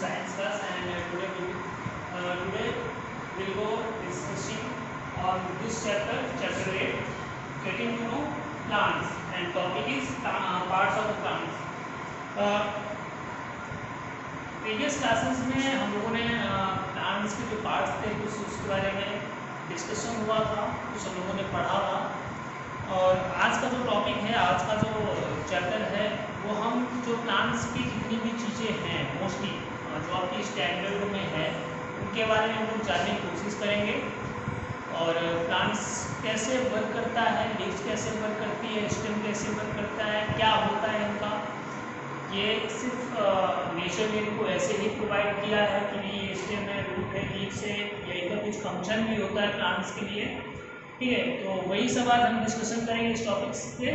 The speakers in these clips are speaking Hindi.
science class, and today we'll go discussing on this chapter 8, getting to know plants, and topic is parts of the plants. Previous classes में हम लोगों ने प्लांट्स के जो पार्ट्स थे कुछ उसके बारे में डिस्कशन हुआ था, कुछ हम लोगों ने पढ़ा था। और आज का जो टॉपिक है, आज का जो चैप्टर है, वो हम जो प्लांट्स की जितनी भी चीज़ें हैं मोस्टली जो आपकी स्टैंडर्ड में है उनके बारे में हम लोग जानने की कोशिश करेंगे। और प्लांट्स कैसे वर्क करता है, लीव्स कैसे वर्क करती है, स्टेम कैसे वर्क करता है, क्या होता है इनका। ये सिर्फ नेचर ने इनको ऐसे ही प्रोवाइड किया है कि नहीं ये स्टेम है, रूट है, लीव्स है, या इनका कुछ फंक्शन भी होता है प्लांट्स के लिए। ठीक है, तो वही सब आज हम डिस्कशन करेंगे इस टॉपिक्स पे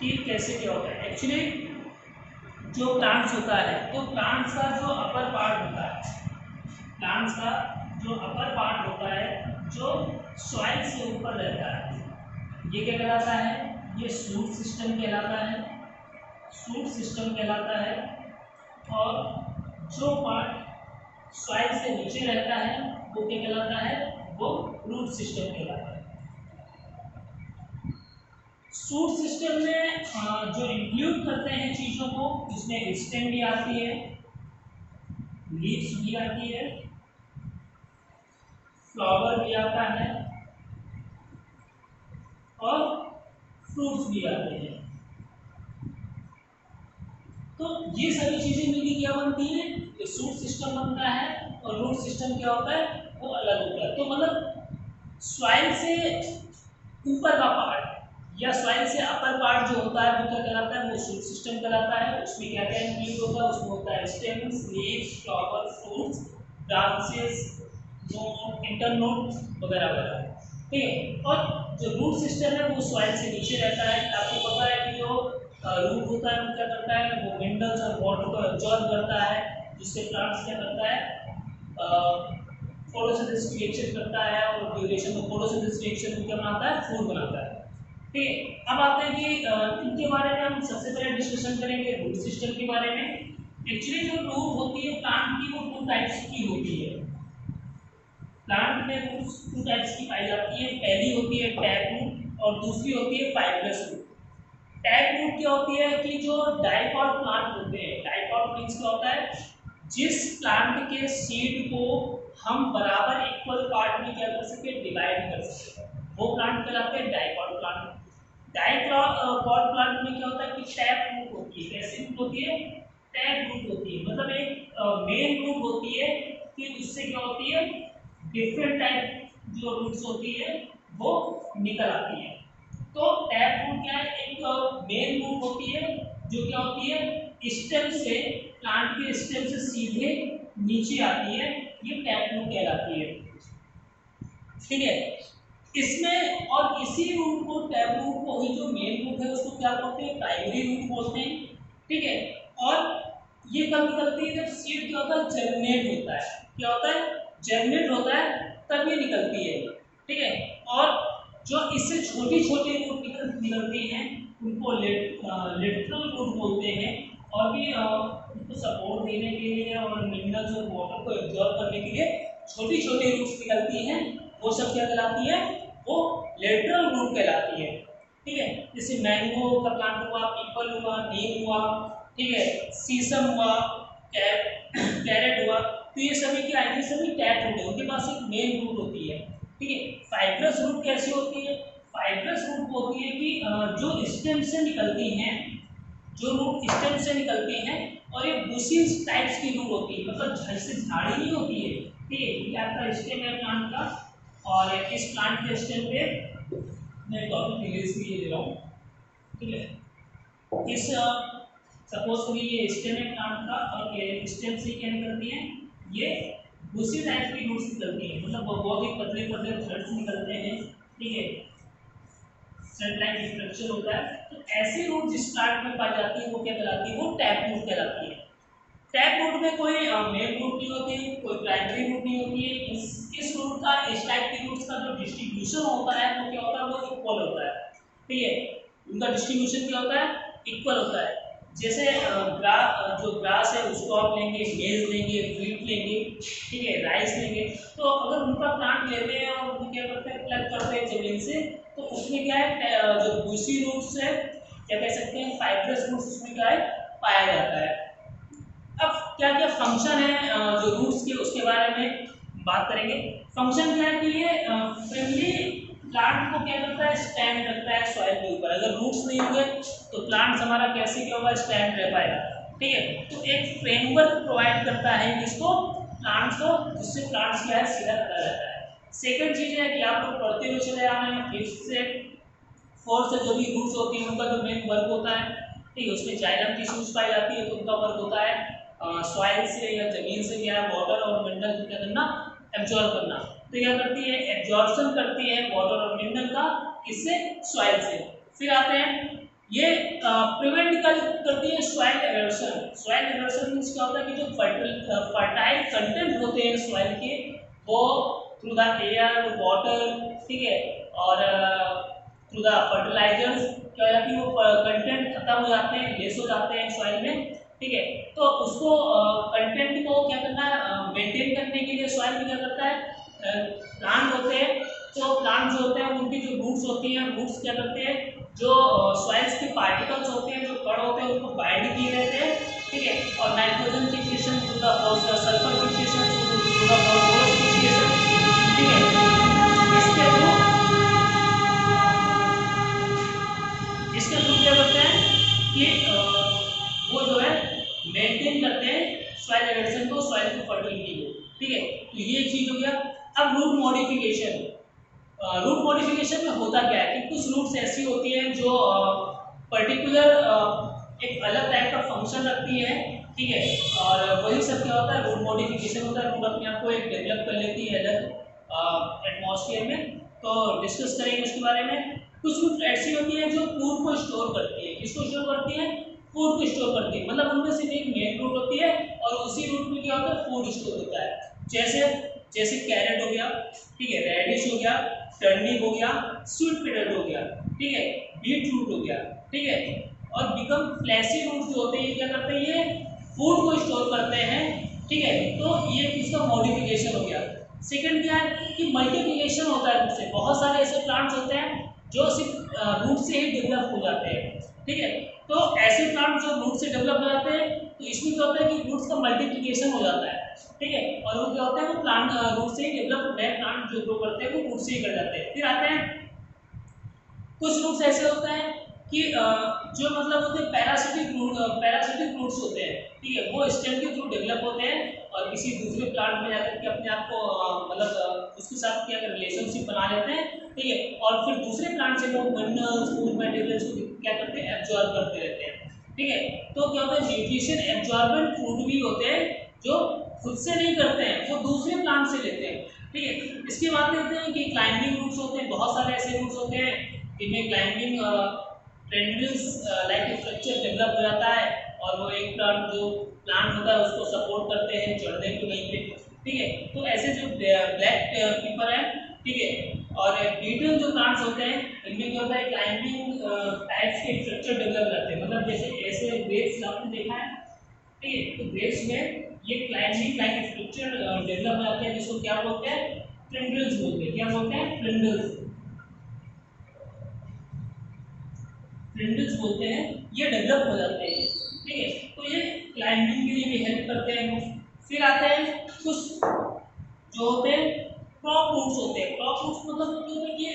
कि कैसे क्या होता है। एक्चुअली जो प्लांट्स होता है, तो प्लांट्स का जो अपर पार्ट होता है, प्लांट्स का जो अपर पार्ट होता है जो सॉइल से ऊपर रहता है, ये क्या कहलाता है, ये शूट सिस्टम कहलाता है, शूट सिस्टम कहलाता है। और जो पार्ट सॉइल से नीचे रहता है वो क्या कहलाता है, वो रूट सिस्टम कहलाता है। शूट सिस्टम में जो इंक्लूड करते हैं चीज़ों को, इसमें स्टेम भी आती है, लीव्स भी आती है, फ्लावर भी आता है और फ्रूट्स भी आते हैं। तो ये सभी चीज़ें मिलकर क्या बनती हैं, ये शूट सिस्टम बनता है। और रूट सिस्टम क्या होता है, वो अलग होता है। तो मतलब सॉइल से ऊपर का पार्ट या सॉइल से अपर पार्ट जो होता है वो क्या कहलाता है, वो शूट सिस्टम कहलाता है। उसमें क्या क्या इंक्लूड होता है, उसमें होता है stems, leaves, flower, fruits, branches, node, internode वगैरह वगैरह। ठीक है, और जो रूट सिस्टम है वो सॉइल से नीचे रहता है। आपको पता है कि जो रूट होता है वो क्या करता है, वो मिनरल्स और वाटर को एब्जॉर्ब करता है, जिससे प्लांट्स क्या करता है, फोटोसिंथेसिस रिएक्शन करता है, और ड्यूरेशन में फोटोसिंथेसिस रिएक्शन क्या बनाता है, फूड बनाता है। ठीक है, अब आते हैं कि इनके बारे में हम सबसे पहले डिस्कशन करेंगे रूट सिस्टम के बारे में। एक्चुअली जो रूट होती है प्लांट की वो 2 टाइप्स की होती है। प्लांट में रूट्स 2 टाइप्स की पाई जाती है। पहली होती है टैप रूट और दूसरी होती है फाइब्रस रूट। टैप रूट क्या होती है कि जो डाइकॉट प्लांट होते हैं, डाइकॉट मीन्स क्या होता है, जिस प्लांट के सीड को हम बराबर इक्वल पार्ट में क्या कर सके, डिवाइड कर सके, वो प्लांट कहलाते हैं डाइकॉट प्लांट। डाइकॉट प्लांट में क्या होता है कि टैप रूट होती है। कैसी रूट होती है, टैप रूट होती है। मतलब एक मेन रूट होती है, फिर उससे क्या होती है, डिफरेंट टाइप जो रूट्स होती है वो निकल आती है। तो टैप रूट क्या है, एक मेन रूट होती है जो क्या होती है, स्टेम से, प्लांट के स्टेम से सीधे नीचे आती है, ये टैप रूट कहलाती है। ठीक है, इसमें और इसी रूट को, टैप रूट को, ही जो मेन रूट है उसको क्या बोलते हैं, प्राइमरी रूट बोलते हैं। ठीक है, और ये कब निकलती है, जब सीड क्या होता है, जर्मिनेट होता है। क्या होता है, जर्मिनेट होता है, तब ये निकलती है। ठीक है, और जो इससे छोटी छोटी रूट निकलती हैं उनको लेटरल रूट बोलते हैं। और भी उनको सपोर्ट देने के लिए और मिनरल्स और वाटर को एब्जॉर्ब करने के लिए छोटी छोटी रूट्स निकलती हैं, वो सब क्या कहलाती है, वो लेटरल रूट कहलाती है। ठीक है, जैसे मैंगो का प्लांट हुआ, पीपल हुआ, नीम हुआ, ठीक है, शीशम हुआ, कैरेट हुआ, तो ये सभी क्या है, ये सभी टैप रूट है, उनके पास एक मेन रूट होती है। ठीक है, फाइब्रस रूट कैसी होती है, फाइब्रस रूट होती है कि जो स्टेम से निकलती हैं, जो रूट स्टेम से निकलती हैं, और ये बुशिस टाइप्स की रूट होती है, मतलब जैसे झाड़ी नहीं होती है। ठीक है, ये आपका स्टेम है प्लांट का, और इस प्लांट के स्टेम पे मैं टॉपिक इंग्लिश में ये दे रहा हूँ। ठीक है, इस सपोज करिए ये स्टेम है प्लांट का, और स्टेम से क्या निकलती है, ये दूसरी टाइप की रूट्स निकलती हैं, मतलब बहुत ही पतले पतले थ्रेड्स निकलते हैं। ठीक है, थ्रेड लाइक स्ट्रक्चर होता है। तो ऐसी रूट जिस प्लांट में पाई जाती है वो क्या कहलाती है, वो टैप रूट कहलाती है। टैप रूट में कोई मेन रूट नहीं होती, कोई प्राइमरी रूट नहीं होती है। इस रूट का, इस टाइप की रूट्स का जो डिस्ट्रीब्यूशन होता है वो क्या होता है, वो इक्वल होता है। ठीक है, उनका डिस्ट्रीब्यूशन क्या होता है, इक्वल होता है। जैसे जो ग्रास है उसको आप लेंगे, मेज लेंगे, व्हीट लेंगे, ठीक है, राइस लेंगे। तो अगर उनका प्लांट लेते हैं और उनको क्या करते हैं, प्लग करते हैं जमीन से, तो उसमें क्या है, जो बूसी रूट्स है, क्या कह सकते हैं, फाइब्रस रूट्स उसमें क्या है, पाया जाता है। अब क्या क्या फंक्शन है जो रूट्स के, उसके बारे में बात करेंगे। फंक्शन क्या है कि ये फ्रेंडली प्लांट को क्या करता है, स्टैंड रखता है सॉइल के ऊपर। अगर रूट्स नहीं होंगे तो प्लांट हमारा कैसे क्या होगा, स्टैंड रह पाएगा, ठीक है। तो एक फ्रेमवर्क प्रोवाइड करता है किसको, प्लांट्स को, जिससे प्लांट्स क्या है, सीधा खड़ा रहता है। सेकंड चीज है कि आप लोग पढ़ते हुए चले आ रहे हैं, फिफ्थ से फोर्थ से जो भी रूट्स होती है उनका जो मेन वर्क होता है, ठीक है, उसमें जाइलम टिश्यूज पाई जाती है, तो उनका वर्क होता है सॉइल से या जमीन से क्या है, वाटर और मिनरल को क्या करना, एब्जॉर्ब करना। तो क्या करती है, एब्जॉर्प्शन करती है वाटर और मिनरल का, किससे, सॉइल से। फिर आते हैं ये प्रिवेंट करती है soil erosion. Soil erosion means क्या होता है कि जो फर्टाइल कंटेंट होते हैं सॉइल के, वो थ्रू द एयर, वाटर, ठीक है, और थ्रू द फर्टिलाइजर्स क्या हो जाती है, वो कंटेंट खत्म हो जाते हैं, लेस हो जाते हैं सॉइल में, ठीक है। तो उसको कंटेंट को क्या करना है, मेंटेन करने के लिए सॉइल में क्या करता है, प्लांट होते हैं, तो प्लांट जो होते हैं उनकी जो रूट्स होती हैं, रूट्स क्या करते हैं, जो सॉइल्स के पार्टिकल्स होते हैं, जो कण होते हैं, उनको बाइंड किए रहते हैं, ठीक है, और nitrogen fixation through the sulphur fixation through the phosphorus fixation, ठीक है, इसके थ्रू क्या करते हैं कि वो जो है मेंटेन करते हैं सॉइल एरोशन को, सॉइल की फर्टिलिटी को, ठीक है। तो ये चीज हो गया। अब रूट मॉडिफिकेशन, रूट मॉडिफिकेशन में होता क्या है कि कुछ रूट्स ऐसी होती हैं जो पर्टिकुलर एक अलग टाइप का फंक्शन रखती है, ठीक है, और वही सब क्या होता है, रूट मॉडिफिकेशन होता है। रूट अपने आप को एक डेवलप कर लेती है अलग एटमॉस्फेयर में, तो डिस्कस करेंगे उसके बारे में। कुछ रूट ऐसी होती है जो फूड को स्टोर करती है, किसको स्टोर करती है, फूड को स्टोर करती है, मतलब उनमें से एक मेन रूट होती है और उसी रूट में क्या होता है, फूड स्टोर होता है। जैसे जैसे कैरेट हो गया, ठीक है, रेडिश हो गया, टर्निप हो गया, स्वीट पोटैटो हो गया, ठीक है, बीट रूट हो गया, ठीक है, और बिकम फ्लैशी रूट जो होते हैं, क्या करते हैं, ये फूड को स्टोर करते हैं, ठीक है। तो ये इसका मॉडिफिकेशन हो गया। सेकंड क्या है कि मल्टीप्लिकेशन होता है, उससे बहुत सारे ऐसे प्लांट्स होते हैं जो सिर्फ रूट से ही डेवलप हो जाते हैं, ठीक है। तो ऐसे प्लांट जो रूट से डेवलप हो जाते हैं, तो इसमें क्या होता है कि रूट्स का मल्टीप्लिकेशन हो जाता है, ठीक है, और वो क्या होता है, वो प्लांट रूट से ही डेवलप, नए प्लांट जो ग्रो करते हैं वो रूट से ही कर जाते हैं। फिर आते हैं कुछ रूट्स ऐसे होते हैं कि जो मतलब होते हैं पैरासिटिक रूट्स होते हैं, ठीक है, वो स्टेम के थ्रू डेवलप होते हैं और किसी दूसरे प्लांट में जाकर के अपने आप को मतलब उसके साथ क्या रिलेशनशिप बना लेते हैं, ठीक है, और फिर दूसरे प्लांट से वो मिनरल्स, फूड मटेरियल्स को क्या करते हैं, एब्जॉर्ब करते रहते हैं, ठीक है। तो क्या होता है, न्यूट्रिशन एब्जॉर्बेंट फूड भी होते हैं जो खुद से नहीं करते हैं, वो दूसरे प्लांट से लेते हैं, ठीक है। इसके बाद देखते हैं कि क्लाइंबिंग रूट्स होते हैं, बहुत सारे ऐसे रूट्स होते हैं जिनमें climbing tendrils like structure develop हो जाता है और वो एक प्लांट जो प्लांट होता है उसको सपोर्ट करते हैं चढ़ने के वहीं पे, ठीक है। तो ऐसे जो ब्लैक पीपर है, ठीक है, और बीटल जो प्लांट्स होते हैं इनमें क्या होता है, क्लाइंबिंग टाइप्स के स्ट्रक्चर डेवलप करते हैं, मतलब जैसे ऐसे ग्रेप्स आपने देखा है, ठीक है, तो ग्रेप्स में ये क्लाइंबिंग लाइक स्ट्रक्चर डेवलप हो जाते हैं, जिसको क्या बोलते हैं, टेंड्रिल्स बोलते हैं। क्या बोलते हैं, टेंड्रिल्स, टेंड्रिल्स बोलते हैं, ये डेवलप हो जाते हैं, ठीक है। तो ये क्लाइंबिंग के लिए भी हेल्प करते हैं। फिर आते हैं कुछ जो होते हैं क्रॉप रूट्स होते हैं। क्रॉप रूट्स मतलब होते हैं कि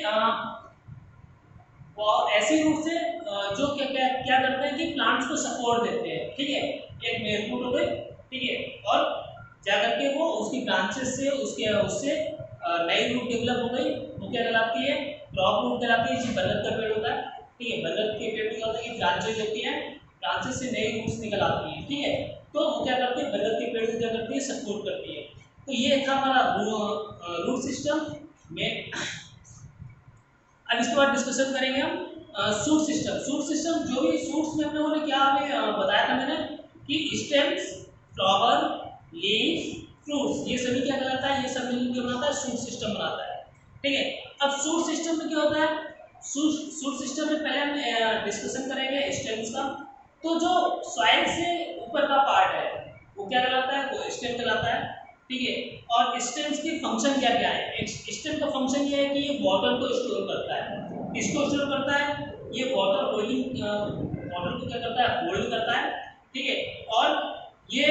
वो ऐसी रूट्स है जो क्या क्या क्या करते हैं कि प्लांट्स को सपोर्ट देते हैं, ठीक है। एक मेन रूट हो गई, ठीक है, और जाकर के वो उसकी ब्रांचेस से उससे नई रूट डेवलप हो गई, वो क्या कहलाती है, क्रॉप रूट कहलाती है। जैसे बरगद का पेड़ होता है, ठीक है, बरगद के पेड़ में क्या होता है कि ब्रांचेस होती हैं, ब्रांचेस से नई रूट्स निकल आती हैं, ठीक है। तो वो क्या करते हैं, बरगद के पेड़ को क्या करती है, सपोर्ट करती है। तो ये था हमारा रूट सिस्टम में। अब इसके बाद डिस्कशन करेंगे हम सूट सिस्टम। सूट सिस्टम जो भी सूट्स में हमने क्या हमें बताया था मैंने कि स्टेम्स, फ्लावर, लीव्स, फ्रूट्स, ये सभी क्या कहलाता है, ये सब मिलकर क्या बनाता है, सूट सिस्टम बनाता है, ठीक है। अब सूट सिस्टम में क्या होता है, सूट सिस्टम में पहले हम डिस्कशन करेंगे स्टेम्स का। तो जो सॉइल से ऊपर का पार्ट क्या कहलाता है, वो स्टेम कहलाता है। ठीक है, और स्टेम्स की फंक्शन क्या क्या है? स्टेम का फंक्शन ये है कि ये वाटर को स्टोर करता है। किसको स्टोर करता है? ये वाटर होल्डिंग, वाटर को क्या करता है, होल्ड करता है। ठीक है, और ये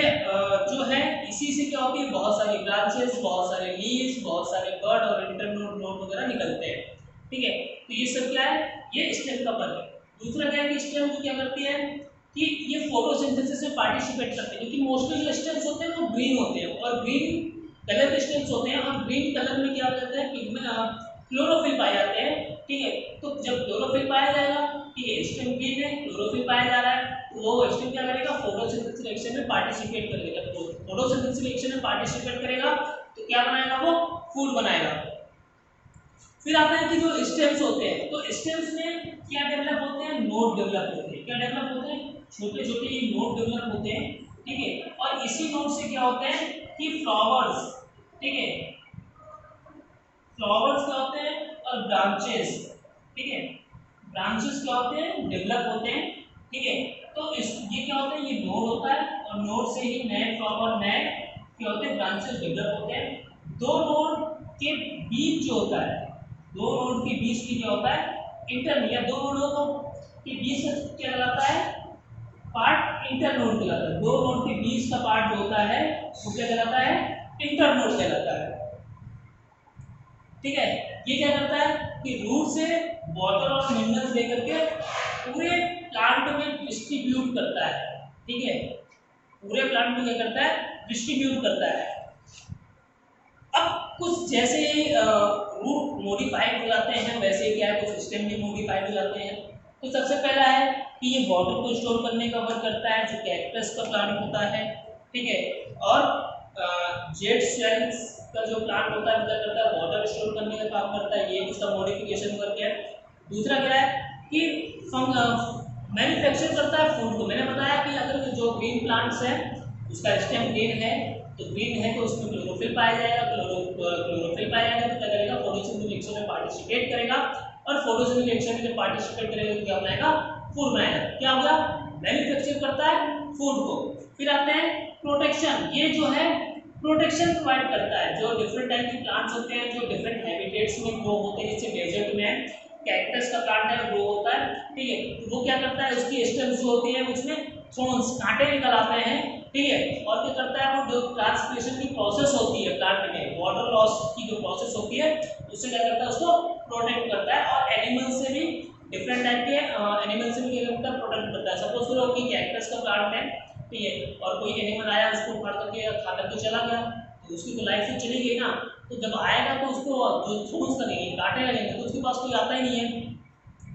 जो है इसी से क्या होती है, बहुत सारी ब्रांचेस, बहुत सारे लीव्स, बहुत सारे बर्ड और इंटरनोड नोड वगैरह निकलते हैं। ठीक है, तो ये सब क्या है, ये स्टेम का वर्क है। दूसरा क्या है कि स्टेम जो क्या करती है कि ये फोटोसिंथेसिस में पार्टिसिपेट करते हैं, क्योंकि मोस्टली जो स्टेम्स होते हैं वो ग्रीन होते हैं और ग्रीन कलर के स्टेम्स होते हैं, और ग्रीन कलर में क्या होता है, पिगमेंट क्लोरोफिल पाए जाते हैं। ठीक है, तो जब क्लोरोफिल पाया जाएगा, ठीक है, स्टेम ग्रीन है, क्लोरोफिल पाया जा रहा है, तो वो स्टेम क्या करेगा, फोटोसिंथेसिस रिएक्शन में पार्टिसिपेट करेगा। जब फोटोसिंथेसिस रिएक्शन में पार्टिसिपेट करेगा तो क्या बनाएगा, वो फूड बनाएगा। फिर आता है कि जो स्टेम्स होते हैं, तो स्टेम्स में क्या डेवलप होते हैं, नोड डेवलप होते हैं। क्या डेवलप होते हैं, छोटे छोटे नोड डेवलप होते हैं। ठीक है, और इसी नोड से क्या होते हैं कि फ्लावर्स, ठीक है, फ्लावर्स क्या होते हैं और ब्रांचेस, ठीक है, ब्रांचेस क्या होते हैं, डेवलप होते हैं। ठीक है, तो इस ये क्या होता है, ये नोड होता है और नोड से ही नए फ्लावर, नए क्या होते हैं, ब्रांचेस डेवलप होते हैं। दो नोड के बीच जो होता है, दो नोड के बीच की क्या होता है, इंटर, या दो नोडों को के बीच का क्या कहलाता है, पार्ट इंटरनोड कहलाता है। दो नोड के बीच का पार्ट जो होता है वो क्या कहलाता है, इंटरनोड कहलाता है। ठीक है, ये क्या करता है कि रूट से वाटर और मिनरल्स लेकर के पूरे प्लांट में डिस्ट्रीब्यूट करता है। ठीक है, पूरे प्लांट में क्या करता है, डिस्ट्रीब्यूट करता है। अब कुछ जैसे रूट मॉडिफाइड हो जाते हैं, वैसे क्या है कुछ स्टेम भी मॉडिफाइड हो जाते हैं। तो सबसे पहला है कि ये वाटर को स्टोर करने का वर्क करता है, जो कैक्टस का प्लांट होता है। ठीक है, और जेड सेल्स का जो प्लांट होता है वो क्या करता है, वाटर स्टोर करने का काम करता है। ये उसका मॉडिफिकेशन वर्क है। दूसरा क्या है कि मैन्युफैक्चर करता है फूड को। मैंने बताया कि अगर जो ग्रीन प्लांट्स है उसका स्टेम ग्रीन है, तो ग्रीन है तो उसमें क्लोरोफिल पाया जाएगा, क्लोरोफिल पाया जाएगा तो क्या करेगा, फोटोसिंथेसिस रिएक्शन में पार्टिसिपेट करेगा, और फोटोसिंथेसिस रिएक्शन में जब पार्टिसिपेट करेगा तो क्या बनाएगा, फूड बनाएगा। क्या हो गया, मैन्युफैक्चर करता है फूड को। फिर आते हैं प्रोटेक्शन। ये जो है प्रोटेक्शन प्रोवाइड करता है। जो डिफरेंट टाइप के प्लांट्स होते हैं जो डिफरेंट हैबिटेट्स में ग्रो होते हैं, जैसे डेजर्ट में कैक्टस का प्लांट है ग्रो होता है। ठीक है, वो क्या करता है, उसकी स्टेम्स जो होती है उसमें थोर्न्स, कांटे निकल आते हैं। ठीक है, और क्या करता है, वो जो ट्रांसपिरेशन की प्रोसेस होती है प्लांट में, वाटर लॉस की जो प्रोसेस होती है, उससे क्या करता है, उसको प्रोटेक्ट करता है। और एनिमल से भी, डिफरेंट टाइप के एनिमल से भी क्या करता है, प्रोटेक्ट करता है। सपोज करो कि कैक्टस का प्लांट है, ठीक है, और कोई एनिमल आया उसको उखाड़ करके खा करके चला गया, तो उसकी तो लाइफ तो चली गई ना। तो जब आएगा तो उसको जो थोर्न्स लगेंगे, कांटे लगेंगे, तो उसके पास कोई आता ही नहीं है,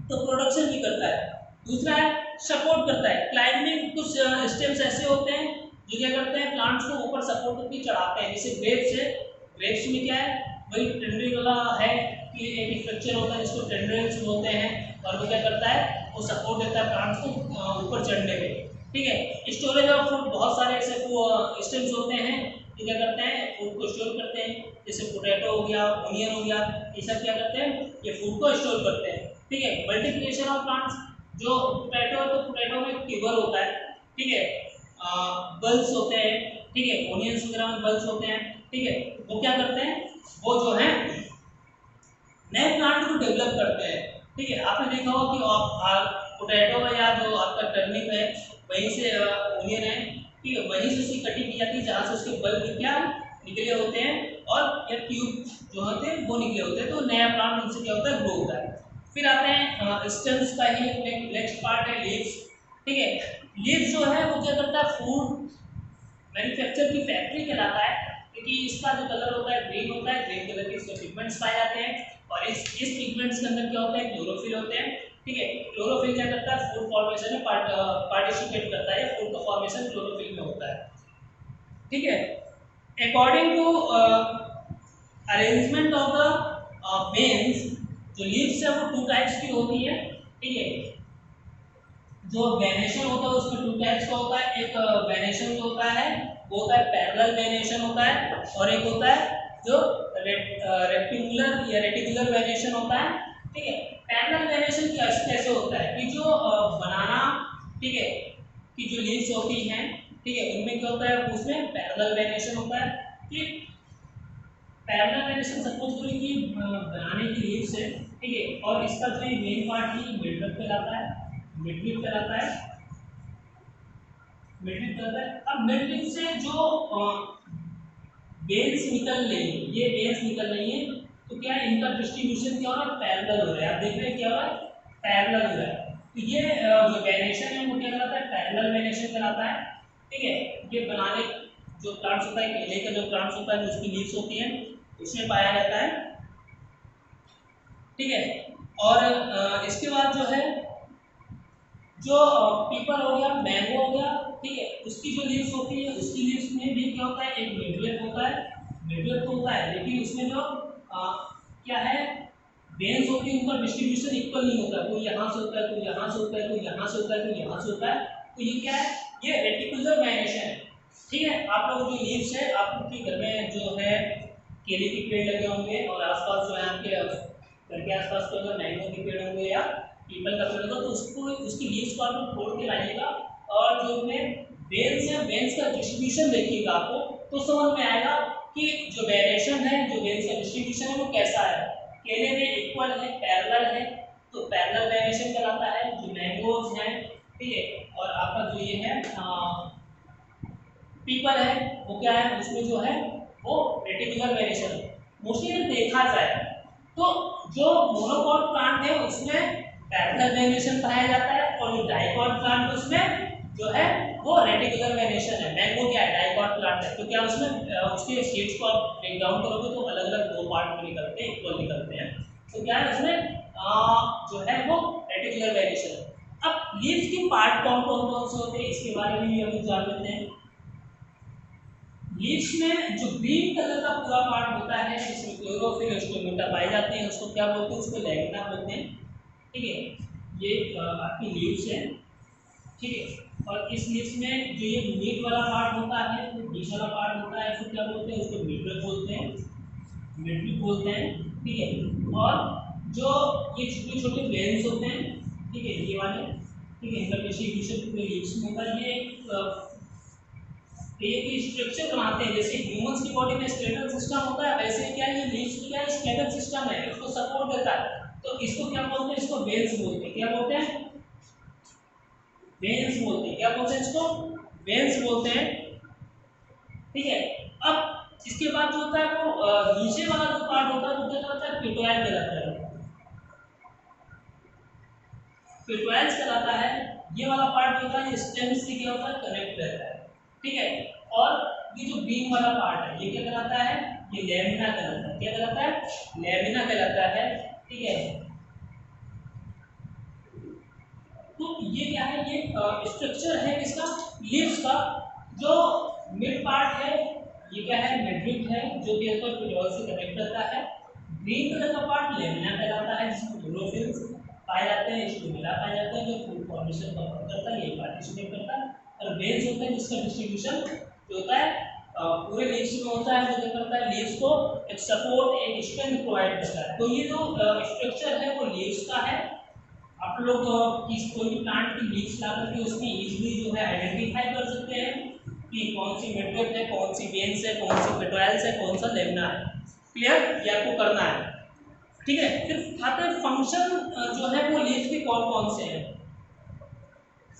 तो प्रोडक्शन भी करता है। दूसरा है सपोर्ट करता है, क्लाइंबिंग। कुछ स्टेम्स ऐसे होते हैं जो क्या करते हैं, प्लांट्स को ऊपर सपोर्ट करके चढ़ाते हैं। जैसे ग्रेप्स है, ग्रेप्स में क्या है, वही टेंड्रिल वाला है कि एक स्ट्रक्चर होता है जिसको टेंड्रिल्स बोलते हैं, और वो क्या करता है, वो सपोर्ट देता है प्लांट्स को ऊपर चढ़ने में। ठीक है, स्टोरेज ऑफ फूड, बहुत सारे ऐसे स्टेम्स होते हैं जो क्या करते हैं, फूड को स्टोर करते हैं। जैसे पोटैटो हो गया, ओनियन हो गया, ये सब क्या करते हैं, ये फूड को स्टोर करते हैं। ठीक है, मल्टीप्लिकेशन ऑफ प्लांट्स, जो पोटैटो है तो पोटैटो में ट्यूबर होता है। ठीक है, बल्ब्स होते हैं। ठीक है, ओनियंस वगैरह में बल्ब्स होते हैं। ठीक है, वो क्या करते हैं, वो जो है नए प्लांट को डेवलप करते हैं। ठीक है, आपने देखा होगा कि पोटैटो है या जो आपका टर्निप है, वहीं से ओनियन है, ठीक है, वहीं से उसकी कटिंग की जाती है, जहाँ से उसके बल्ब क्या निकले होते हैं, और या ट्यूब जो होते हैं वो निकले होते हैं, तो नया प्लांट उनसे क्या होता है, ग्रो होता है। फिर आते हैं स्टेम्स का ही नेक्स्ट पार्ट है लीव्स। ठीक है, लीव्स जो है वो क्या करता है, फूड मैन्युफैक्चर की फैक्ट्री कहलाता है, क्योंकि इसका जो कलर होता है ग्रीन होता है, ग्रीन कलर के इसमें पिगमेंट्स पाए जाते हैं, और इस पिगमेंट्स के अंदर क्या होता है, क्लोरोफिल होते हैं। ठीक है, क्लोरोफिल क्या करता है, फूड फॉर्मेशन में पार्टिसिपेट करता है, फूड का फॉर्मेशन क्लोरोफिल में होता है। ठीक है, according to arrangement of the veins, जो लीव्स है वो टू टाइप्स की होती है। ठीक है, जो वेनेशन होता है उसमें टू टाइप्स का होता है। एक वेनेशन जो होता है वो होता है पैरेलल वेनेशन होता है, और एक होता है जो रेक्टेंगुलर या रेटिकुलर वेनेशन होता है। ठीक है, पैरेलल वेनेशन कैसे होता है कि जो बनाना, ठीक है, की जो लीव्स होती हैं ठीक है, उनमें क्या होता है, उसमें पैरेलल वेरिएशन होता है। ठीक, पैरेलल वेरिएशन सपोज करो कि बनाने की लीव्स है, ठीक है, और इसका जो मेन पार्ट है मिडल कहलाता है, मिडल कहलाता है, मिडल कहलाता है। अब मिडल से जो वेन्स निकल रही है, ये वेन्स निकल रही है, तो क्या है, इनका डिस्ट्रीब्यूशन क्या हो रहा है, पैरेलल हो रहा है। आप देख रहे हैं क्या हो रहा है, पैरेलल हो रहा है। तो ये जो वेरिएशन है वो क्या कहलाता है, पैरेलल वेरिएशन कहलाता है। ठीक है, ये बनाने जो प्लांट्स होता है, केले का जो प्लांट्स होता है, जो उसकी लीव्स होती हैं, उसमें पाया जाता है। ठीक है, और इसके बाद जो है, जो पीपल हो गया, मैंगो हो गया, ठीक है, उसकी जो लीव्स होती है, उसकी लीव्स में भी क्या होता है, एक मिडलेट होता है, मिडलेट तो होता है, लेकिन उसमें जो क्या है, वेन्स होती है, उनका डिस्ट्रीब्यूशन इक्वल नहीं होता है। कोई यहाँ से होता है, कोई यहाँ से होता है, कोई यहाँ से होता है, कोई यहाँ से होता है। तो ये क्या है, ये रेटिकुलर वेरिएशन है। ठीक है, आप लोग जो लीव्स है, आपके घर में जो है केले के पेड़ लगे होंगे, और आसपास जो है आपके घर के आसपास तो अगर मैंगो के पेड़ होंगे या पीपल का पेड़ होगा, तो उसको उसकी लीव्स को आप तोड़ के लाइएगा, और जो उनमें वेन्स है, वेन्स का डिस्ट्रीब्यूशन देखिएगा आपको, तो समझ में आएगा कि जो वेरिएशन है, जो वेन्स का डिस्ट्रीब्यूशन है वो कैसा है। केले में इक्वल है, पैरेलल है, तो पैरेलल वेरिएशन कहलाता है। जो मैंगोज हैं, ठीक है, और आपका जो ये है पीपल है, वो क्या है, उसमें जो है वो रेटिकुलर वेरिएशन है। मोस्टली जब देखा जाए तो जो मोनोकॉट प्लांट है उसमें पैरेलल वेरिएशन पाया जाता है, और जो डाइकॉट प्लांट है उसमें जो है वो रेटिकुलर वेरिएशन है। मैंगो क्या है, डाइकॉट प्लांट है, तो क्या उसमें उसके सीड्स को आप ब्रेक डाउन करोगे तो अलग अलग दो पार्ट में निकलते हैं, इक्वल निकलते हैं। तो क्या है उसमें जो है वो रेटिकुलर वेरिएशन है। अब लीव्स के पार्ट कौन कौन से होते हैं, इसके बारे में भी हम जान लेते हैं। लीव्स में जो ग्रीन कलर का पूरा पार्ट होता है, जिसमें क्लोरोफिल स्टोमेटा पाए जाते हैं, उसको क्या बोलते हैं, उसको लैमिना बोलते हैं। ठीक है, ये आपकी लीव्स है। ठीक है, और इस लीव्स में जो ये मीट वाला पार्ट होता है, वो बीच वाला पार्ट होता है, उसको क्या बोलते हैं, उसको मिडल बोलते हैं, मिडल बोलते हैं। ठीक है, और जो ये छोटे छोटे वेन्स होते हैं, ठीक है, ये वाले, ठीक है, इनका डिस्ट्रीब्यूशन पूरे लीव्स में होता है। ये कोई स्ट्रक्चर बनाते हैं, जैसे ह्यूमंस की बॉडी में स्केलेटल सिस्टम होता है, वैसे क्या ये लीव्स में क्या है, स्केलेटल सिस्टम है, उसको सपोर्ट देता है। तो इसको क्या बोलते हैं, इसको वेन्स बोलते हैं। क्या बोलते हैं, वेन्स बोलते हैं। क्या बोलते हैं, इसको वेन्स बोलते हैं। ठीक है, अब इसके बाद जो होता है वो नीचे वाला जो पार्ट होता है वो क्या कहलाता है, पिटोयल कहलाता है, पिटोयल्स कहलाता है। ये वाला पार्ट जो होता है स्टेम से क्या होता है, कनेक्ट रहता है। ठीक है, और ये जो बीम वाला पार्ट है ये क्या कहलाता है, ये लैमिना कहलाता है। क्या कहलाता है, लैमिना कहलाता है। ठीक है, तो ये क्या है, ये स्ट्रक्चर है इसका लीव्स का। जो मिड पार्ट है ये क्या है, मिडरिक है, जो कि पिटोयल से कनेक्ट रहता है। ग्रीन कलर का पार्ट लैमिना कहलाता है, जिसमें क्लोरोफिल्स पाए जाते हैं, स्टोमेटा पाए जाते हैं, जो फूड फॉर्मेशन का काम करता है, ये पार्टिसिपेट करता है। और वेन्स होते हैं जिसका डिस्ट्रीब्यूशन जो होता है पूरे लीव्स में होता है, जो क्या करता है, लीव्स को एक सपोर्ट, एक स्ट्रेंथ प्रोवाइड करता है। तो ये जो स्ट्रक्चर है वो लीव्स का है। आप लोग कोई भी प्लांट की लीव्स ला करके उसमें इजीली जो है आइडेंटिफाई कर सकते हैं कि कौन सी मिडरिक है, कौन सी वेन्स है, कौन सी पेटोयल्स है, कौन सा लेमिना है। क्लियर, ये आपको करना है। ठीक है, फिर आते हैं फंक्शन जो है वो लीव्स के कौन कौन से हैं।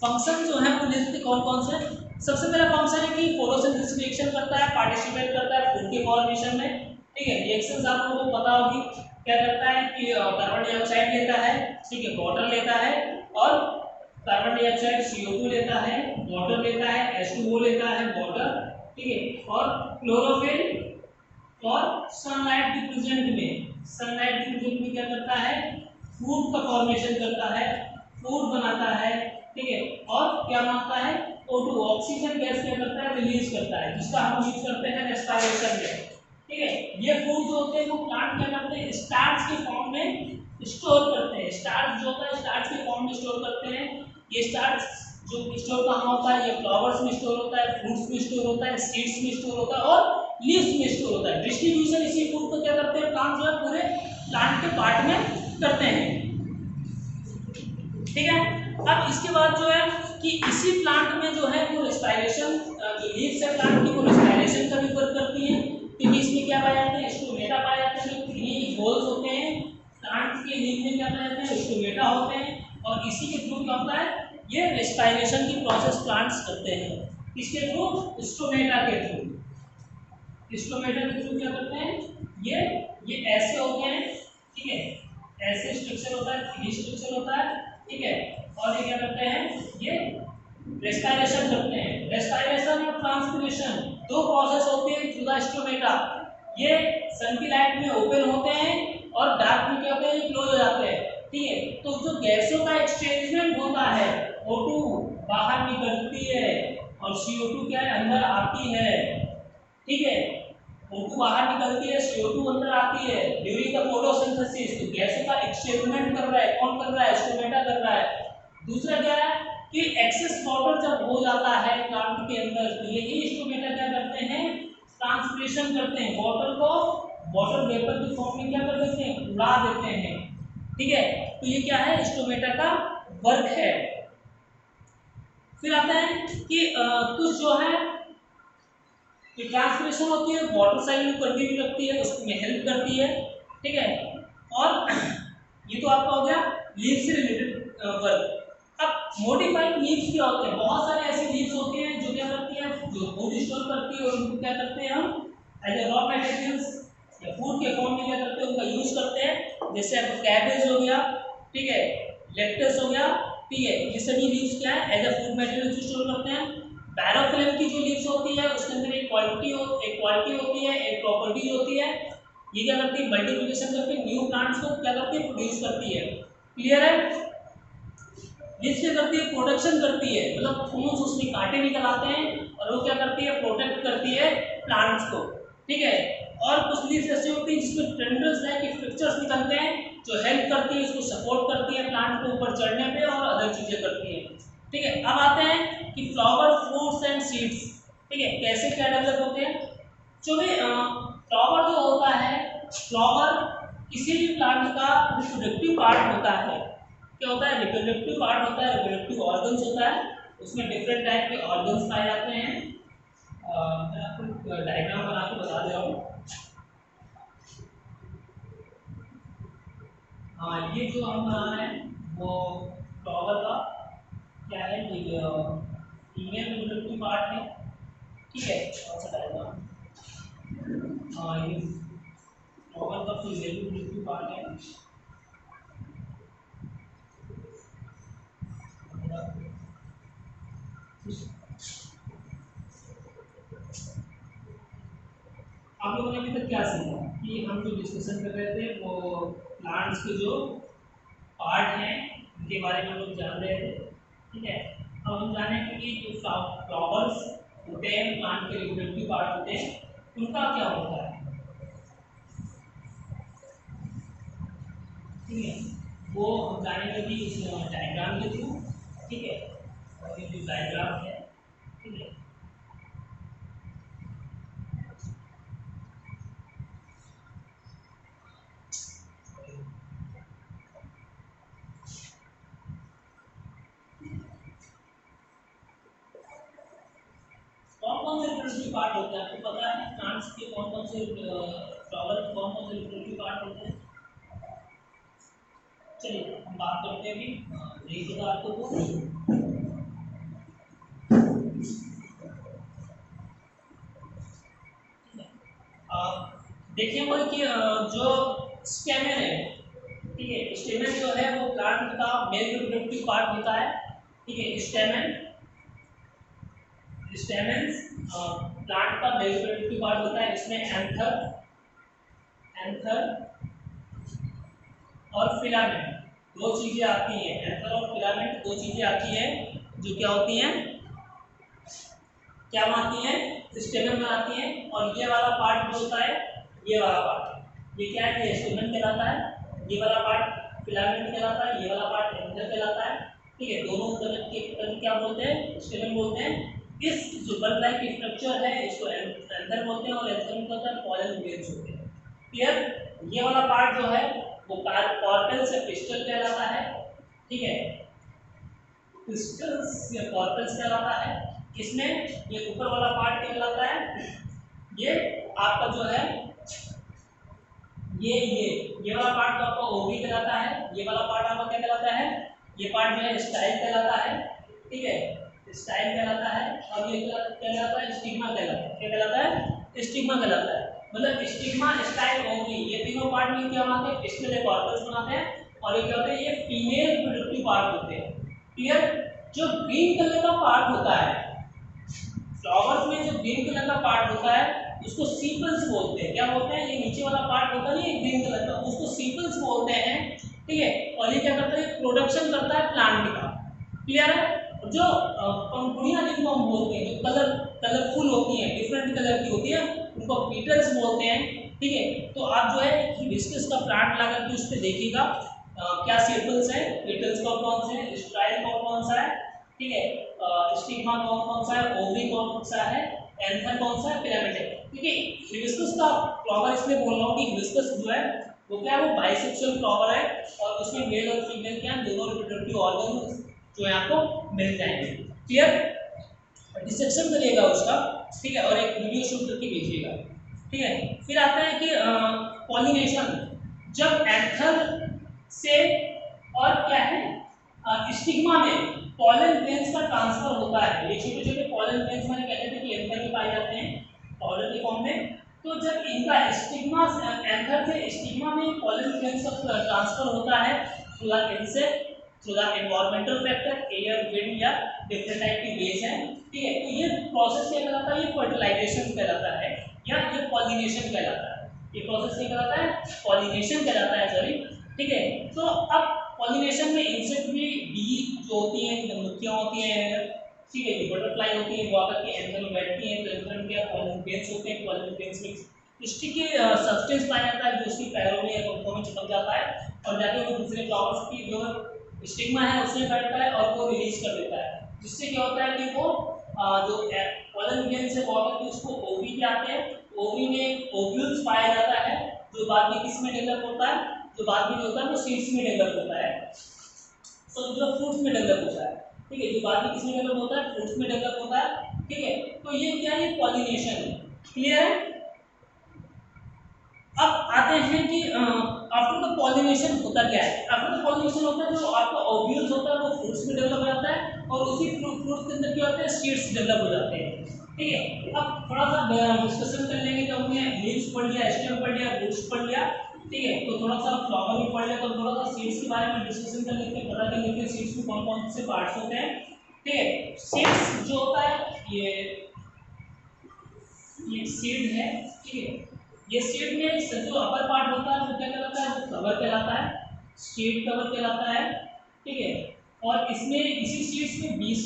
फंक्शन जो है वो लीव्स के कौन कौन से हैं। सबसे पहला फंक्शन है कि फोटोसिंथेसिस रिएक्शन करता है, पार्टिसिपेट करता है फूड के फॉर्मेशन में। ठीक है, रिएक्शंस आप लोगों को पता होगी, क्या करता है कि कार्बन डाइऑक्साइड लेता है, ठीक है, वाटर लेता है, और कार्बन डाइऑक्साइड CO2 लेता है, वाटर लेता है, H2O लेता है, वाटर, ठीक है, और क्लोरोफिल और सनलाइट के प्रेजेंट में, सनलाइट के प्रेजेंट में क्या करता है, फूड का फॉर्मेशन करता है, फूड बनाता है। ठीक है, और क्या बनाता है, O2 ऑक्सीजन गैस क्या करता है, रिलीज करता है, जिसका हम यूज करते हैं रेस्पिरेशन में। ठीक है, ये फूड जो होते हैं वो प्लांट क्या करते हैं, स्टार्च के फॉर्म में स्टोर करते हैं। स्टार्च जो होता है स्टार्च के फॉर्म में स्टोर करते हैं। ये स्टार्च जो स्टोर कहाँ होता है, ये फ्लावर्स में स्टोर होता है, फ्रूट्स में स्टोर होता है, सीड्स में स्टोर होता है, और लीव्स में स्टोर होता है। डिस्ट्रीब्यूशन इसी फूड को क्या करते हैं, प्लांट जो है पूरे प्लांट के पार्ट में करते हैं। ठीक है, अब इसके बाद जो है कि इसी प्लांट में जो है वो रेस्पिरेशन, जो लीव्स है प्लांट की, वो रेस्पिरेशन का भी वर्क करती है। तो इसमें क्या पाया जाता है, स्टोमेटा पाया जाता है, जो थ्री होल्स होते हैं प्लांट के लीव में, क्या पाया जाता है, स्टोमेटा होते हैं। और इसी के थ्रू क्या होता है, ये रेस्पिरेशन की प्रोसेस प्लांट्स करते हैं। किसके थ्रू, स्टोमेटा के थ्रू। स्टोमेटा के थ्रू क्या करते हैं, ये ऐसे होते हैं, ठीक है, ऐसे स्ट्रक्चर होता है, थ्री स्ट्रक्चर होता है, ठीक है। और ये क्या करते हैं, ये रेस्पिरेशन करते हैं। रेस्पिरेशन और ट्रांसपिरेशन दो प्रोसेस होती है थ्रू द स्टोमेटा। ये सन की लाइट में ओपन होते हैं और डार्क में क्या होते हैं, क्लोज हो जाते हैं, ठीक है। तो जो गैसों का एक्सचेंजमेंट होता है, O2 बाहर निकलती है और CO2 क्या है, अंदर आती है, ठीक है। O2 बाहर निकलती है, CO2 अंदर आती है ड्यूरिंग द फोटोसिंथेसिस। तो गैसों का एक्सचेंजमेंट कर रहा है, कौन कर रहा है, स्टोमेटा कर रहा है। दूसरा क्या है कि एक्सेस वाटर जब हो जाता है प्लांट के अंदर, तो यही स्टोमेटा क्या करते हैं, ट्रांसपिरेशन करते हैं, वाटर को वाटर वेपर की फॉर्म में क्या कर देते हैं, उड़ा देते हैं, ठीक है। तो ये क्या है, स्टोमेटा का वर्क है। फिर आता है कि कुछ जो है ट्रांसपिरेशन होती है, वाटर साइकिल करती भी रखती है, उसमें हेल्प करती है, ठीक है। और ये तो आपका हो गया लीव से रिलेटेड वर्क। अब मॉडिफाइड लीव्स क्या होते हैं, बहुत सारे ऐसे लीव्स होते हैं जो क्या करती है, जो फूड स्टोर करती है, और उनको क्या करते हैं हम एज ए रॉ मटेरियल्स या फूड के फॉर्म में क्या करते हैं, उनका यूज करते हैं। जैसे आपको कैबेज हो गया, ठीक है, लेट्स हो गया, ठीक है, ये सभी लीव्स क्या है, as a food material store करते हैं। पैराफिल्म की जो लीव्स होती है उसके अंदर एक क्वालिटी होती है, एक प्रॉपर्टी होती है। ये क्या करती है, मल्टीप्लिकेशन करके न्यू प्लांट्स को क्या करती है, प्रोड्यूस करती है। क्लियर है। लीव्स क्या करती है, प्रोटेक्शन करती है, मतलब थॉर्न्स उसमें कांटे निकल आते हैं और वो क्या करती है, प्रोटेक्ट करती है प्लांट्स को, ठीक है। और कुछ लीव्स ऐसी होती है जिसमें टेंड्रिल्स लाइक स्ट्रक्चर्स निकलते हैं जो हेल्प करती है, उसको सपोर्ट करती है प्लांट को ऊपर चढ़ने पे और अदर चीजें करती है, ठीक है। अब आते हैं कि फ्लावर, फ्रूट्स एंड सीड्स, ठीक है, कैसे क्या डेवलप होते हैं। जो भी फ्लावर जो होता है, फ्लावर किसी भी प्लांट का रिप्रोडक्टिव पार्ट होता है। क्या होता है, रिप्रोडक्टिव पार्ट होता है, रिप्रोडक्टिव ऑर्गन्स होता है, उसमें डिफरेंट टाइप के ऑर्गन्स पाए जाते हैं। मैं आपको डायग्राम बना के बता दे रहा हूँ। हाँ, ये जो हम बना रहे हैं वो फ्लावर का क्या है, ये फीमेल रिप्रोडक्टिव पार्ट है, ठीक है। कौन सा डायग्राम, हाँ, ये फ्लावर का फीमेल रिप्रोडक्टिव पार्ट है। आप लोगों ने अभी तक क्या सीखा कि हम जो डिस्कशन कर रहे थे वो प्लांट्स के जो पार्ट हैं उनके बारे में हम लोग जान रहे थे, ठीक है। अब हम जानेंगे कि जो फ्लावर्स होते हैं प्लांट के रिप्रोडक्टिव पार्ट होते हैं, उनका क्या होता है, ठीक है। वो हम जानेंगे भी इस डायग्राम के थ्रू, ठीक है। और ये जो डायग्राम है, ठीक है, कौन कौन से रिप्रोडक्टिव पार्ट होते हैं आपको पता है, प्लांट्स के कौन कौन से फ्लावर के कौन कौन से रिप्रोडक्टिव पार्ट होते हैं। चलिए हम बात करते हैं अभी, नहीं पता आपको तो देखिए वो कि जो स्टेमेन है, ठीक है, स्टेमेन जो है वो प्लांट का मेल रिप्रोडक्टिव पार्ट होता है, ठीक है। स्टेमेंस प्लांट का मेल रिप्रोडक्टिव पार्ट होता है। इसमें एंथर और फिलामेंट दो चीजें आती हैं, एंथर और फिलामेंट दो चीजें आती हैं जो क्या होती हैं, क्या आती हैं, स्टेमेन में आती हैं। और ये वाला पार्ट जो होता है, ये वाला पार्ट, ये क्या है, ये स्टेमेन कहलाता है, ये वाला पार्ट फिलामेंट कहलाता है, ये वाला पार्ट एंथर कहलाता है, ठीक है। दोनों तरह के क्या बोलते हैं, स्टेमेन बोलते हैं। इस जो बल लाइक स्ट्रक्चर है इसको एंथर बोलते हैं और एंथर में होता है पॉलन ग्रेन्स होते हैं। क्लियर। ये वाला पार्ट जो है वो कार्पेल से पिस्टल कहलाता है, ठीक है। पिस्टल्स या कॉर्पस कहलाता है। इसमें ये ऊपर वाला पार्ट कहलाता है, ये आपका जो है ये वाला पार्ट तो आपका ओवी कहलाता है, ये वाला पार्ट आपका क्या कहलाता है, ये पार्ट जो है स्टाइल कहलाता है, ठीक है, स्टाइल कहलाता है। और ये क्या कहलाता है, स्टिग्मा कहलाता है। क्या कहलाता है, स्टिग्मा कहलाता है। मतलब स्टिग्मा, स्टाइल, ओवी, ये तीनों पार्ट मिलकर क्या बनाते हैं, स्टिग्मा कॉर्पस बनाते हैं। और ये क्या होते हैं, ये फीमेल रिप्रोडक्टिव पार्ट होते हैं। क्लियर। जो ग्रीन कलर का पार्ट होता है फ्लावर्स में, जो ग्रीन कलर का पार्ट होता है उसको सीपल्स बोलते हैं। क्या बोलते हैं, ये नीचे वाला पार्ट होता है ना ग्रीन कलर का, उसको सीपल्स बोलते हैं, ठीक है। और ये क्या करता है, प्रोडक्शन करता है प्लांट का। क्लियर है। जो पंखुड़ियां जिनको हम बोलते हैं, जो कलरफुल होती हैं, डिफरेंट कलर की होती है, उनको पीटल्स बोलते हैं, ठीक है। तो आप जो है हिबिस्कस का प्लांट ला करके उस पर देखिएगा क्या सेपल्स है, पेटल्स कौन से हैं, स्टाइल कौन सा है, ठीक है, स्टिग्मा कौन सा है, ओवरी कौन सा है, एंथर कौन सा है, फिलामेंट है। क्योंकि हिबिस्कस का फ्लावर इसलिए बोल रहा हूँ कि हिबिस्कस जो है वो क्या है, वो बाइसेक्सुअल फ्लावर है और उसमें मेल और फीमेल क्या है, दोनों रिप्रोडक्टिव ऑर्गन जो है आपको मिल जाएंगे। क्लियर। डिसेक्शन करिएगा उसका, ठीक है, और एक वीडियो शूट करके भेजिएगा, ठीक है। फिर आता है कि पॉलिनेशन, जब एंथर से और क्या है स्टिग्मा में पॉलन ग्रेन्स का ट्रांसफर होता है। ये छोटे छोटे पॉलन ग्रेन्स मैंने कहते थे कि एंथर में पाए जाते हैं पाउडर के फॉर्म में। तो जब इनका स्टिग्मा एंथर से स्टिग्मा में पॉलन ग्रेन्स का ट्रांसफर होता है through the insect, through the environmental factor, air, wind या डिफरेंट टाइप की वेज है, ठीक है। तो ये प्रोसेस क्या कहलाता है, ये फर्टिलाइजेशन कहलाता है या ये पॉलिनेशन कहलाता है। ये प्रोसेस क्या कहलाता है, पॉलिनेशन कहलाता है, सॉरी, ठीक है। तो अब पॉलिनेशन में इंसेक्ट भी बी जो होती हैं, मधुमक्खियां होती हैं, ठीक है, ये बटरफ्लाई होती है, वो आकर के एंथर में बैठती हैं, तो एंथर में क्या पॉलन ग्रेन्स होते हैं, पॉलन ग्रेन्स में स्टिकी सब्सटेंस पाया जाता है जो उसकी पैरों में या पंखों में चिपक जाता है और जाके वो दूसरे फ्लावर्स की जो स्टिग्मा है उसमें बैठता है और वो रिलीज कर देता है, जिससे क्या होता है कि वो जो पॉलन ग्रेन्स है वो आकर के उसको ओवी पे आते हैं। ओवी में ओव्यूल्स पाया जाता है जो बाद में किस में डेवलप होता है, जो बाद में होता है वो सीड्स में डेवलप होता है, तो जो फ्रूट्स में डेवलप होता है, ठीक है। जो बाद में किसमें डेवलप होता है, फ्रूट्स में डेवलप होता है, ठीक है। तो ये क्या है, पॉलिनेशन है। क्लियर है। अब आते हैं कि आफ्टर द पॉलिनेशन होता क्या है। आफ्टर द पॉलिनेशन होता है जो आपका ओव्यूल्स होता है वो फ्रूट्स में डेवलप हो जाता है और उसी फ्रूट्स के अंदर क्या होता है, सीड्स डेवलप हो जाते हैं, ठीक है। अब थोड़ा सा डिस्कशन कर लेंगे, तो हमने लीव्स पढ़ लिया, स्टेम पढ़ लिया, रूट्स पढ़ लिया, ठीक है। तो थोड़ा सा फ्लावर भी पढ़ लिया, तो थोड़ा सा सीड्स के बारे में डिस्कशन कर लेते हैं, पता कर लेते हैं सीड्स में कौन कौन से पार्ट्स होते हैं, ठीक है। सीड्स जो होता है ये सीड है, ठीक है। ये सीड में जो अपर पार्ट होता है वो क्या कहलाता है, वो कवर कहलाता है, सीड कवर कहलाता है, ठीक है। और इसमें इसी सीड्स में 20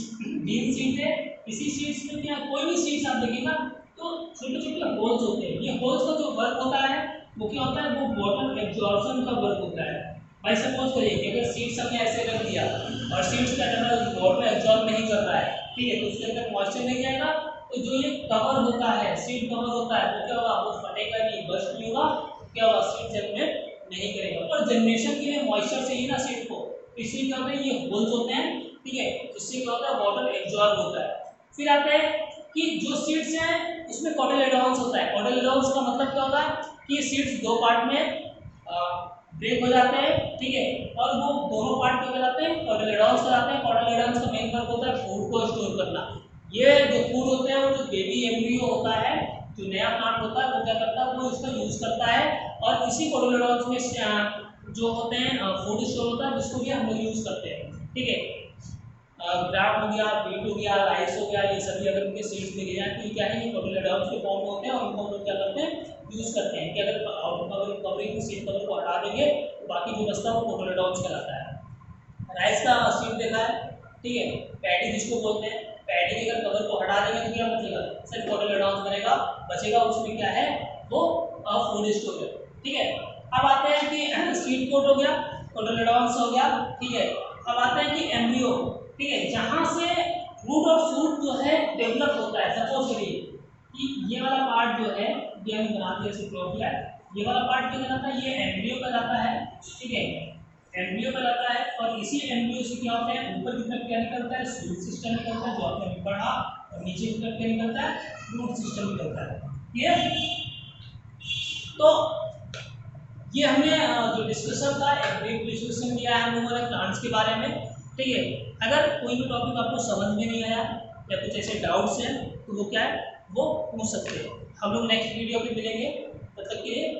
सीड्स है। इसी सीड्स में क्या कोई भी सीड्स आप देखिएगा तो छोटे छोटे होल्स होते हैं। ये होल्स का जो वर्क होता है वो क्या होता है, वो वाटर एब्जॉर्प्शन का वर्क होता है। भाई सपोज करिए कि अगर सीड्स हमने ऐसे रख दिया और सीड्स का अंदर वाटर एब्जॉर्ब नहीं कर रहा है, ठीक है, तो उसके अंदर मॉइस्चर नहीं जाएगा, तो जो ये कवर होता है, सीड कवर होता है, वो क्या होगा, वो फटेगा नहीं, बस्ट नहीं होगा, क्या होगा, सीड जर्मिनेट नहीं करेगा। और जनरेशन के लिए मॉइस्चर चाहिए ना सीड को, इसलिए क्या होता है, ये होल्स होते हैं, ठीक है, इससे क्या होता है, वाटर एब्जॉर्ब होता है। फिर आता है कि जो सीड्स हैं उसमें कॉटिलेडॉन्स होता है। कॉटिलेडॉन्स का मतलब क्या होता है कि ये सीड्स दो पार्ट में ब्रेक हो जाते हैं, ठीक है, और वो दोनों पार्ट क्या कहलाते हैं, कॉटिलेडॉन्स कहलाते हैं। कॉटिलेडॉन्स का मेन वर्क होता है फूड को स्टोर करना। ये जो फूड होते हैं वो जो बेबी एम्ब्रियो होता है, जो नया प्लांट होता है, वो क्या करता है, वो इसका यूज करता है और इसी कॉटिलेडॉन्स में जो होते हैं फूड स्टोर होता है, जिसको भी हम लोग यूज करते हैं, ठीक है। ग्राम हो गया, व्हीट हो गया, राइस हो गया, ये सभी अगर उनके सीड्स मिल जाए तो क्या है, ये कॉटिलेडॉन्स के फॉर्म में होते हैं और उनको हम लोग क्या करते हैं, यूज करते हैं कि अगर कवरिंग सीड कवर को हटा देंगे तो बाकी जो बचता है वो कॉटिलेडॉन्स कहलाता है। राइस का सीड देखा है, ठीक है, पैडी जिसको बोलते हैं, पैडी के अगर कवर को हटा देंगे तो क्या बचेगा, सिर्फ कॉटिलेडॉन्स बनेगा, बचेगा उसमें क्या है, वो फूड स्टोर है, ठीक है। अब आते हैं कि सीड कोट हो गया, कॉटिलेडॉन्स हो गया, ठीक है। अब आते हैं कि एम्ब्रियो, ठीक है, जहां से रूट और शूट जो है डेवलप होता है। सपोज करिए कि ये वाला पार्ट जो है, ये हम बना के ऐसे ड्रॉ किया है, ये वाला पार्ट क्या कहलाता है, ये एम्ब्रियो कहलाता है, ठीक है। एम्ब्रियो कहलाता है। और इसी एम्ब्रियो से क्या होता है, ऊपर की तरफ क्या निकलता है, सूट सिस्टम निकलता है जो आपने पढ़ा, और नीचे की तरफ क्या निकलता है, रूट सिस्टम निकलता है। क्लियर? तो ये हमने जो डिस्कशन था, एक ब्रीफ डिस्कशन किया है हम लोगों ने प्लांट्स के बारे में। ठीक है, अगर कोई भी टॉपिक आपको समझ में नहीं आया या कुछ ऐसे डाउट्स हैं तो वो क्या है, वो पूछ सकते हैं। हम लोग नेक्स्ट वीडियो पे मिलेंगे, तब तक के लिए